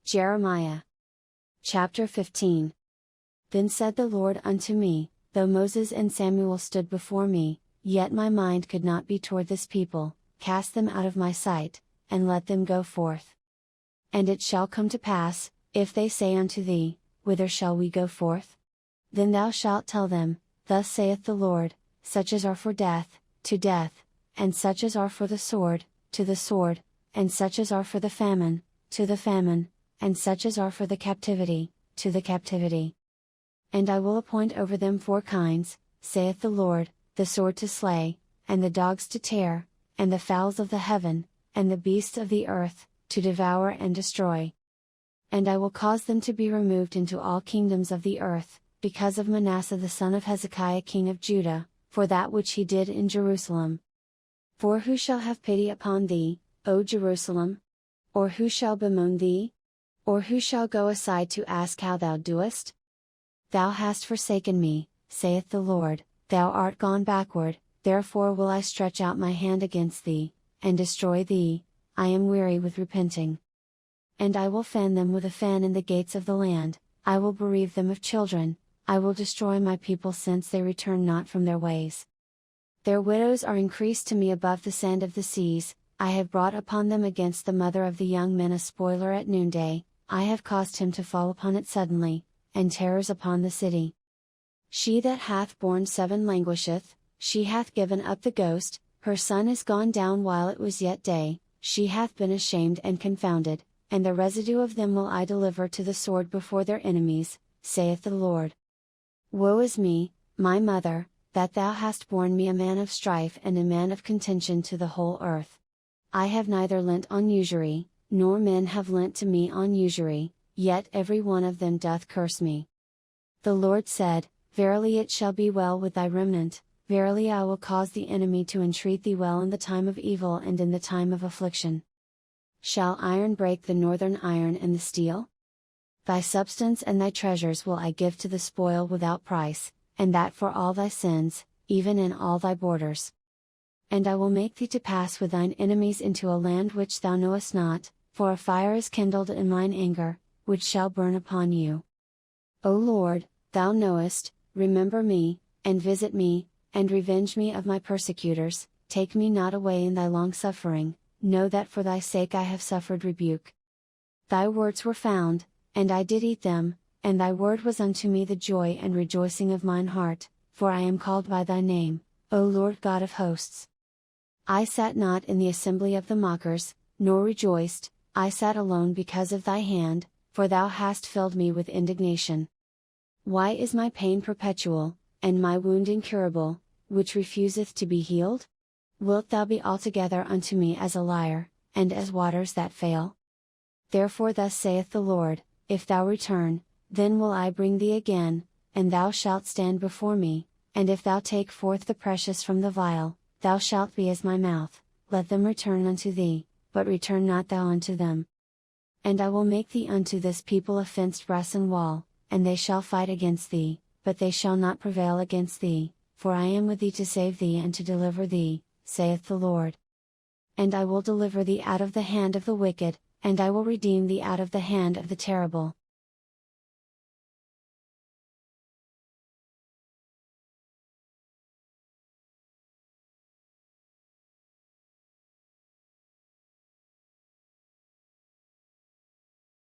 Jeremiah. Chapter 15. Then said the Lord unto me, though Moses and Samuel stood before me, yet my mind could not be toward this people, cast them out of my sight, and let them go forth. And it shall come to pass, if they say unto thee, Whither shall we go forth? Then thou shalt tell them, Thus saith the Lord, such as are for death, to death, and such as are for the sword, to the sword, and such as are for the famine, to the famine, and such as are for the captivity, to the captivity. And I will appoint over them 4 kinds, saith the Lord, the sword to slay, and the dogs to tear, and the fowls of the heaven, and the beasts of the earth, to devour and destroy. And I will cause them to be removed into all kingdoms of the earth, because of Manasseh the son of Hezekiah king of Judah, for that which he did in Jerusalem. For who shall have pity upon thee, O Jerusalem? Or who shall bemoan thee? Or who shall go aside to ask how thou doest? Thou hast forsaken me, saith the Lord, thou art gone backward, therefore will I stretch out my hand against thee, and destroy thee. I am weary with repenting. And I will fan them with a fan in the gates of the land, I will bereave them of children, I will destroy my people since they return not from their ways. Their widows are increased to me above the sand of the seas, I have brought upon them against the mother of the young men a spoiler at noonday, I have caused him to fall upon it suddenly, and terrors upon the city. She that hath borne 7 languisheth, she hath given up the ghost, her son is gone down while it was yet day, she hath been ashamed and confounded, and the residue of them will I deliver to the sword before their enemies, saith the Lord. Woe is me, my mother, that thou hast borne me a man of strife and a man of contention to the whole earth. I have neither lent on usury, nor men have lent to me on usury, yet every one of them doth curse me. The Lord said, Verily it shall be well with thy remnant, verily I will cause the enemy to entreat thee well in the time of evil and in the time of affliction. Shall iron break the northern iron and the steel? Thy substance and thy treasures will I give to the spoil without price, and that for all thy sins, even in all thy borders. And I will make thee to pass with thine enemies into a land which thou knowest not, for a fire is kindled in mine anger, which shall burn upon you. O Lord, thou knowest, remember me, and visit me, and revenge me of my persecutors, take me not away in thy long suffering, know that for thy sake I have suffered rebuke. Thy words were found, and I did eat them, and thy word was unto me the joy and rejoicing of mine heart, for I am called by thy name, O Lord God of hosts. I sat not in the assembly of the mockers, nor rejoiced, I sat alone because of thy hand, for thou hast filled me with indignation. Why is my pain perpetual, and my wound incurable, which refuseth to be healed? Wilt thou be altogether unto me as a liar, and as waters that fail? Therefore thus saith the Lord, if thou return, then will I bring thee again, and thou shalt stand before me, and if thou take forth the precious from the vial, thou shalt be as my mouth, let them return unto thee, but return not thou unto them. And I will make thee unto this people a fenced brassen wall, and they shall fight against thee, but they shall not prevail against thee, for I am with thee to save thee and to deliver thee, saith the Lord. And I will deliver thee out of the hand of the wicked, and I will redeem thee out of the hand of the terrible.